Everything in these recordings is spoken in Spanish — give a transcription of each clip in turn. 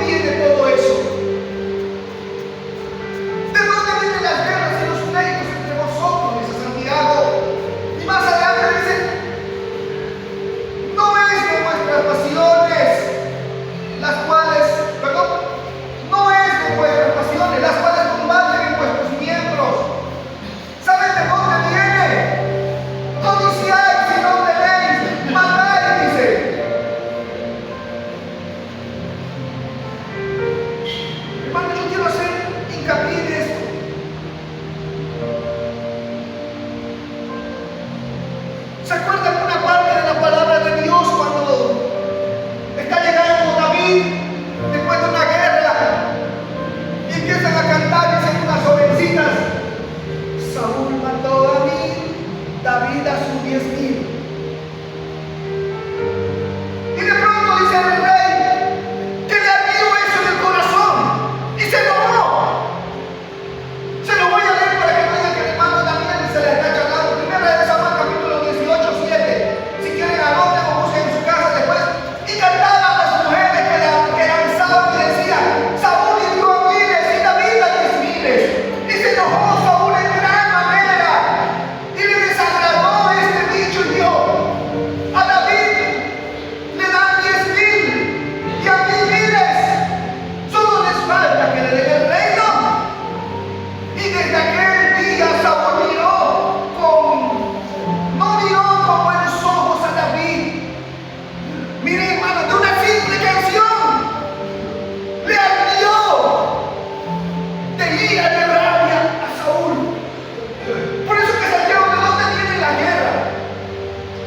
viene todo eso? ¿De dónde vienen las guerras y los pleitos entre vosotros? Dice Santiago. Y más adelante dice, no es con vuestras pasiones, las cuales, perdón, no es con vuestras pasiones, las cuales combaten en vuestros miembros. ¿Saben de dónde viene? Codiciáis y no tenéis, matáis, dice. Hermano, yo quiero hacer hincapié en esto. ¿Se acuerdan una parte de la palabra de Dios cuando está llegando David después de una guerra y empiezan a cantar, dicen unas jovencitas? Saúl mató a David a sus 10,000. Y de pronto dice el rey que le ardió eso en el corazón y se enojó. Se lo voy a leer para que no digan que el hermano Daniel se le está charlando. Primera de Samuel, capítulo 18, 7. Si quieren anoten o busquen en su casa después. Y cantaban las mujeres que danzaban y decían: Saúl hirió a miles y David a 10,000. Y se enojó Saúl en gran manera y le desagradó este dicho y dio: a David le dan 10,000 y a mí miles. Solo les falta que le den el reino. Y desde aquel día Saúl no miró con buenos ojos a David. Miren, hermano, de una simple canción le ardió de ira, de rabia a Saúl. Por eso que Santiago, ¿de dónde viene la guerra?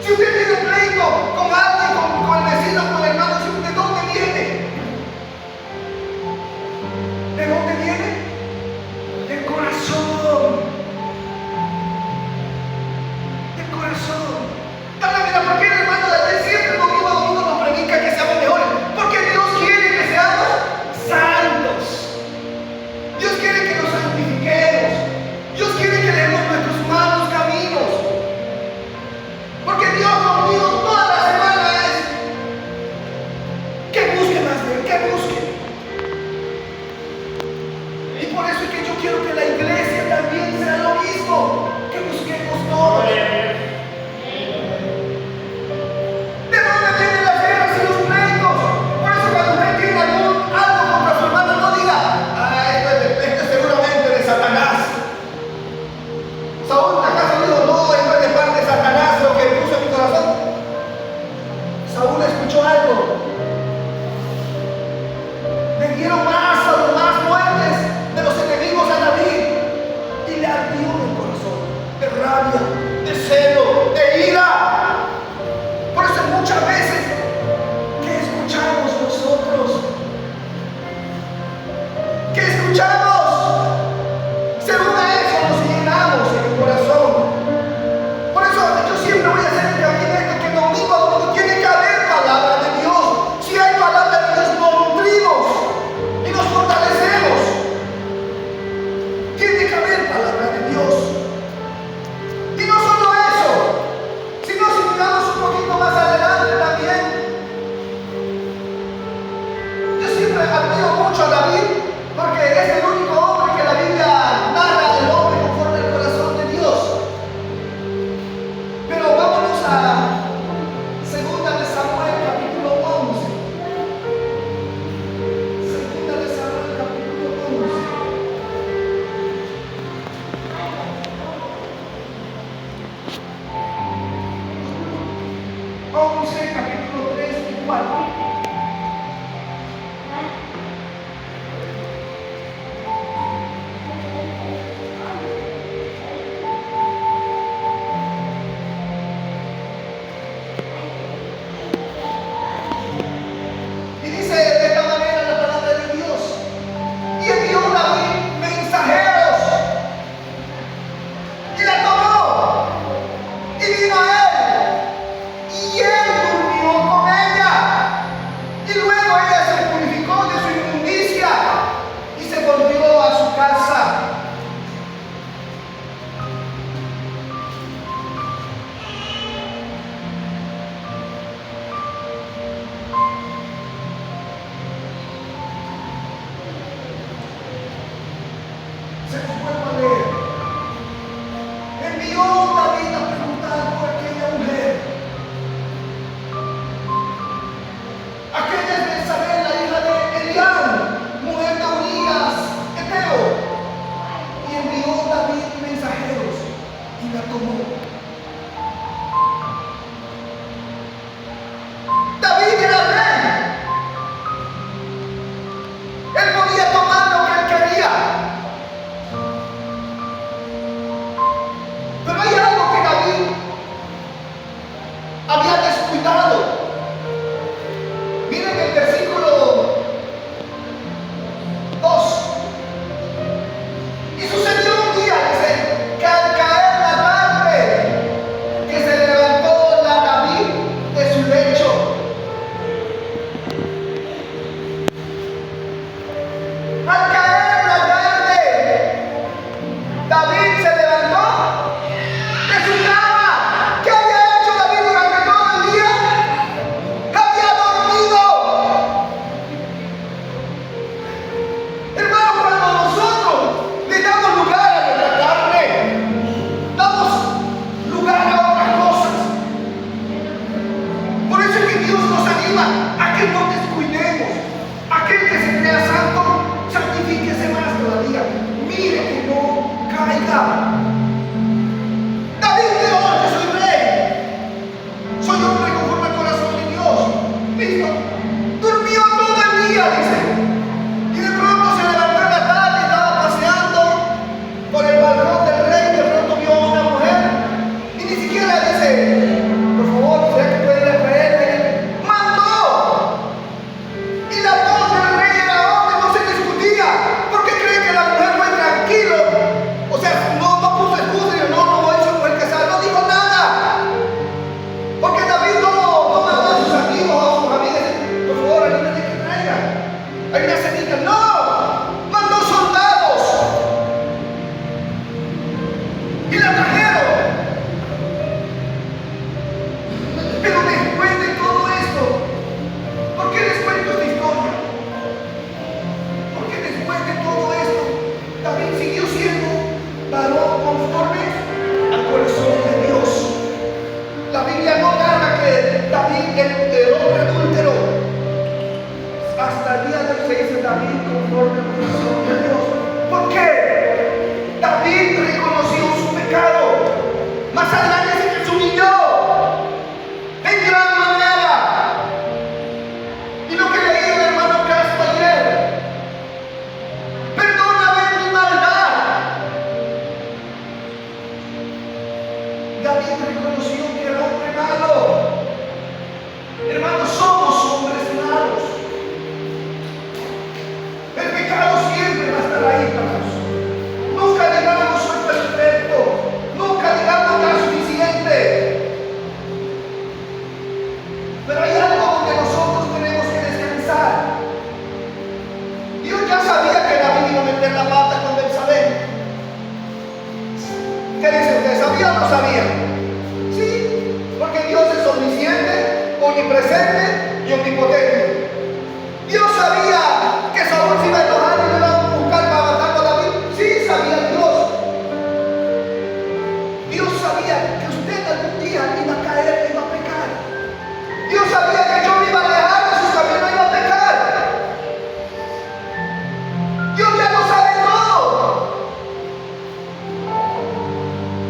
Si usted tiene pleito con alguien, con el vecino, con el hermano, ¿de dónde viene? ¿De dónde viene? Del corazón. Del corazón. Dale, mira, ¿por qué el hermano Daniel siempre domingo a domingo nos predica que seamos mejores? Porque Dios quiere que seamos santos. Dios quiere que nos santifiquemos. Dios quiere que demos nuestros malos caminos. Porque Dios conmigo toda la semana es que busque más de Él, que busque. Y por eso es que yo quiero que la iglesia también sea lo mismo, que busquemos todos. ¿De dónde vienen las guerras y los pleitos? Por eso cuando usted tiene algo contra su hermano, no diga: esto es seguramente de Satanás. Saúl acaso dijo: no, esto es de parte de Satanás lo que puso en mi corazón. Saúl escuchó algo. Le dieron más muertes de los enemigos a David y le ardió el corazón de rabia, de celo, de ira. Por eso muchas veces, ¿qué escuchamos nosotros? ¿Qué escuchamos? Según a eso nos llenamos en el corazón. Por eso yo siempre voy a hacer el camino que domingo a domingo tiene que haber palabra de Dios. Si hay palabra de Dios, nos nutrimos y nos fortalecemos. Tiene que haber palabra de Dios. Y no solo eso, sino si miramos un poquito más adelante también. Yo siempre admiro mucho a David, porque es el único hombre que la Biblia narra del hombre conforme al corazón de Dios. Pero vámonos a 2 de Samuel, capítulo 11. 2 de Samuel, capítulo 11. 11, capítulo 3 y 4. Hay una semilla. No, mandó soldados y la trajeron. Pero después de todo esto, ¿por qué les cuento esta historia? Porque después de todo esto, David siguió siendo varón conforme al corazón de Dios. La Biblia no narra que David, el hombre adúltero, hasta el día de hoy se dice David conforme al corazón de Dios. ¿Por qué? David reconoció su pecado. Más adelante dice que se humilló en gran manera. Y lo que leí el hermano Castro ayer: perdóname mi maldad. David reconoció que era hombre malo. Hermanos, somos hombres malos. El pecado siempre va a estar ahí, hermanos. Nunca digamos soy perfecto. Nunca digamos ya suficiente. Pero hay algo donde nosotros tenemos que descansar. Dios ya sabía que David iba a meter la pata con Betsabé. ¿Qué dice usted? ¿Sabía o no sabía? Sí, porque Dios es omnisciente, omnipresente y omnipotente. Dios sabía que Saúl se iba a enojar y le iba a buscar para matar a David. Sí, sabía Dios. Dios sabía que usted algún día iba a caer, iba a pecar. Dios sabía que yo me iba a alejar de sus caminos, iba a pecar. Dios ya lo sabe todo.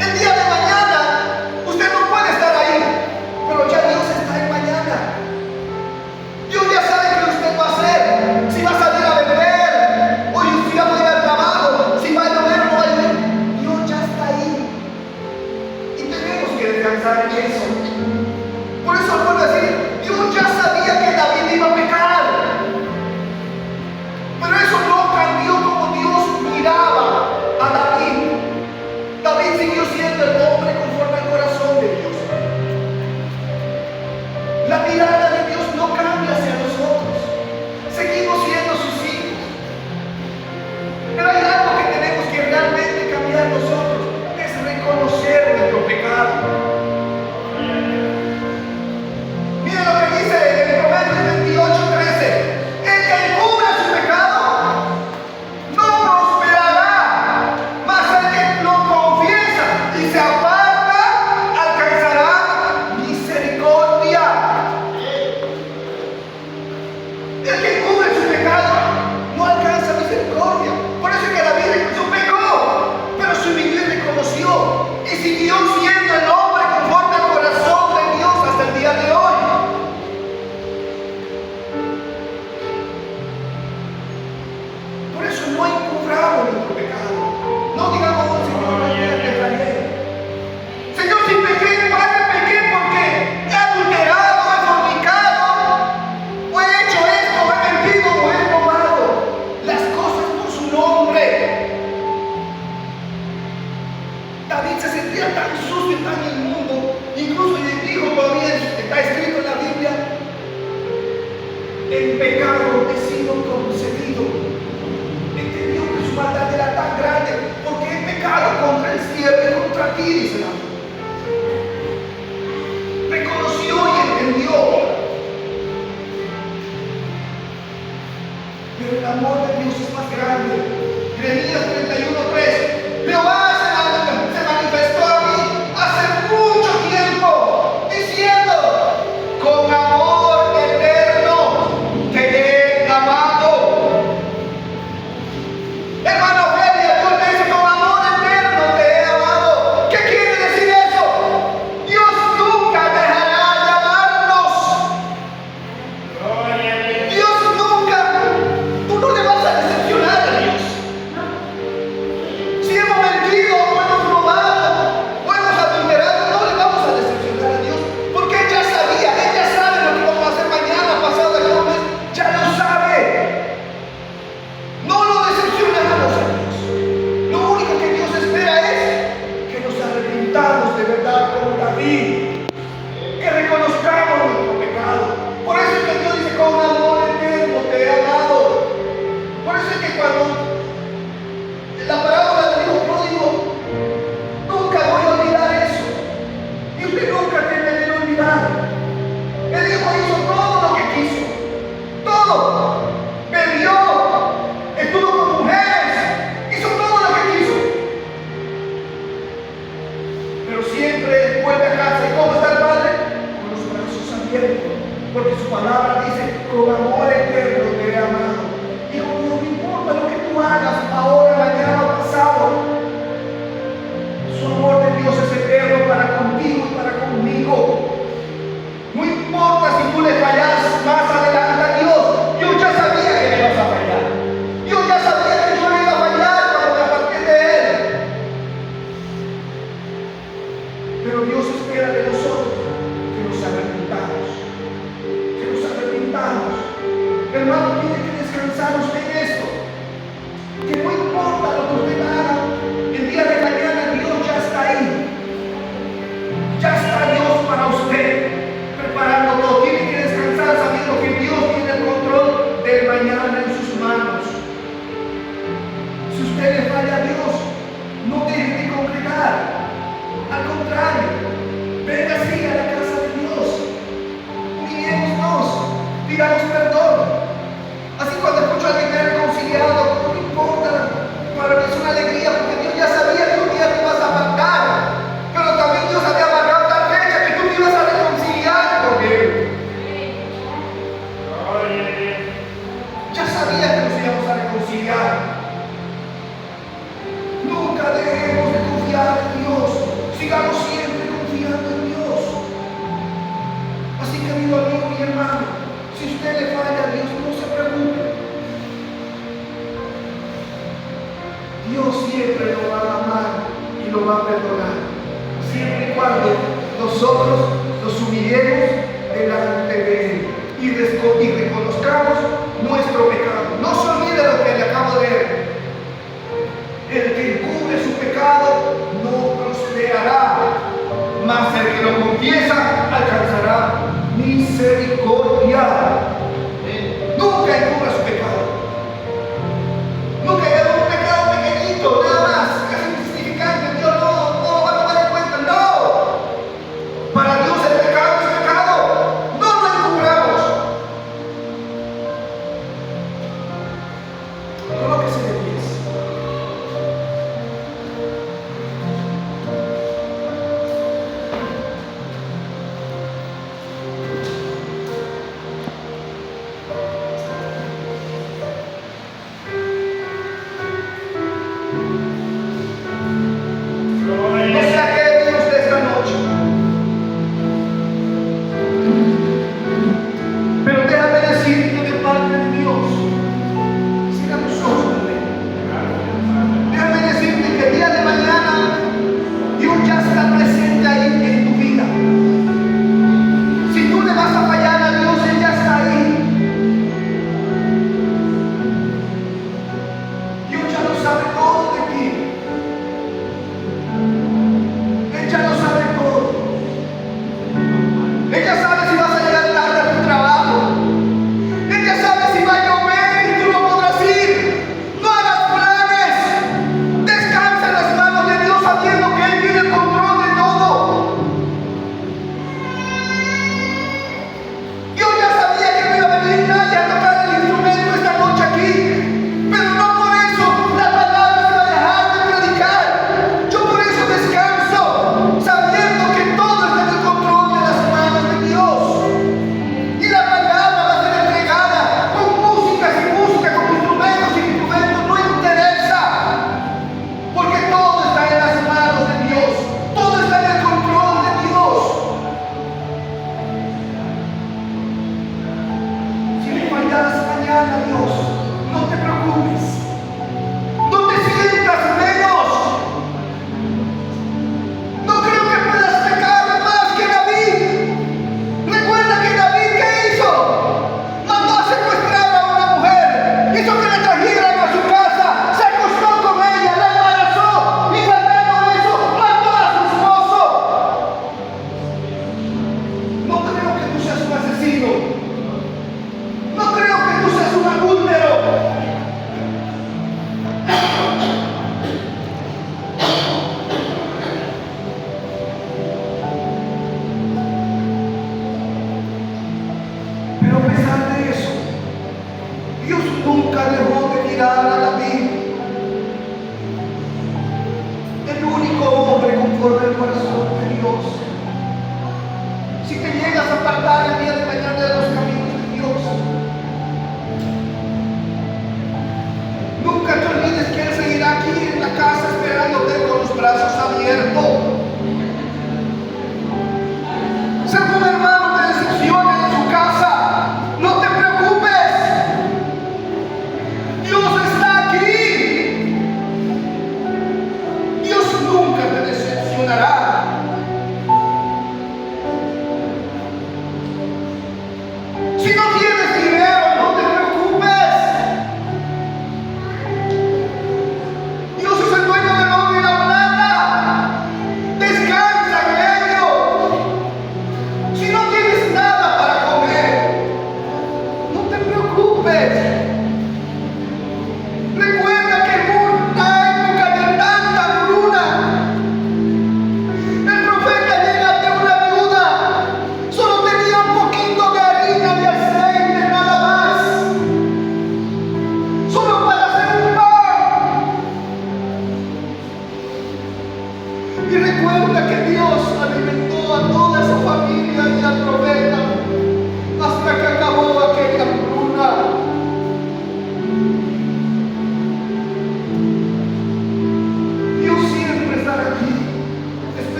El día de mañana usted no puede estar ahí, pero ya Dios está en mañana. Dios ya sabe qué usted va a hacer, si va a salir a vender, o si va a ir al trabajo, si va a llover o no va a llover. Dios ya está ahí. Y tenemos que descansar en eso. Por eso vuelvo a decir, Dios ya sabía que David iba a pecar. Pero eso no cambió como Dios miraba a David. David siguió siendo el hombre conforme al corazón de Dios. La mirada de Dios no cambia hacia nosotros. Seguimos siendo sus hijos. Pero hay algo que tenemos que realmente cambiar nosotros. Es reconocer nuestro pecado. Mira lo que dice en Proverbios 28:13. El que encubre su pecado no prosperará, mas el que lo confiesa y se aparta alcanzará misericordia. El que encubre su pecado no alcanza misericordia. Por eso es que David incluso pecó, pero se humilló y reconoció y siguió siendo el hombre conforme al corazón de Dios hasta el día de hoy. Por eso no encubramos nuestro pecado. No digamos, oh, Señor, no te fallé. Señor, si pequé, Padre, pequé porque he adulterado, he fornicado, o he hecho esto, o he mentido, o he robado. Las cosas por su nombre. David se sentía tan sucio y tan inmundo. Incluso le dijo todavía, está escrito en la Biblia: en pecado he sido concebido. Entendió que su maldad era tan grande porque he pecado contra el cielo y contra ti, dice la Biblia. Reconoció y entendió. Pero el amor de Dios es más grande. Jeremías 31:3. Jehová se manifestó a mí hace mucho tiempo, diciendo: con amor eterno te he amado. Hermano Ofelia, Dios te dice: con amor eterno te he amado. ¿Qué quiere decir eso? Dios nunca dejará de amarnos. Dios nunca, tú no le vas a decepcionar a Dios. sabía que nos íbamos a reconciliar. Nunca dejemos de confiar en Dios. Sigamos siempre confiando en Dios. Así que, amigo y hermano, si usted le falla a Dios, no se preocupe. Dios siempre lo va a amar y lo va a perdonar, siempre y cuando nosotros nos humillemos delante de Él y reconozcamos nuestro pecado. No se olvide lo que le acabo de leer. El que encubre su pecado no prosperará, mas el que lo confiesa alcanzará misericordia. Nunca encubra su pecado. Nunca haga un pecado pequeñito, nada más, casi insignificante. Dios no va a tomar en cuenta. No. Para Dios el pecado es pecado. No lo encubramos. Colóquese de pies.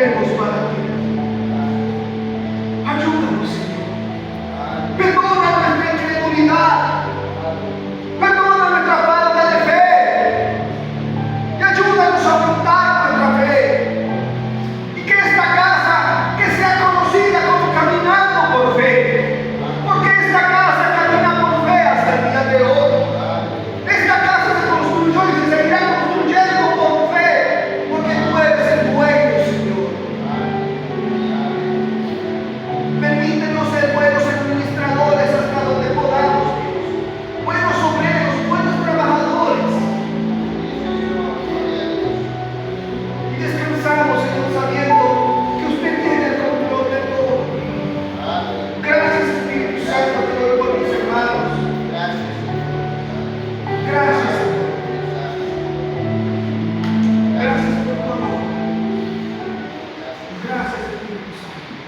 queremos para ti. Ayúdanos, Señor. Perdona nuestra incredulidad. Perdona nuestra falta de fe. Y ayúdanos a aumentar nuestra fe. Y que esta casa, que sea conocida como caminando por fe. Porque esta casa camina por fe hasta el día de hoy. Esta casa se construyó y se seguirá construyendo por fe. Porque tú eres el dueño, Señor. Permítenos ser buenos administradores hasta donde podamos, Dios. Buenos obreros, buenos trabajadores. Y descansamos, Señor, sabiendo que usted tiene el control de todo. Gracias, Espíritu Santo, te doy por mis hermanos. Gracias.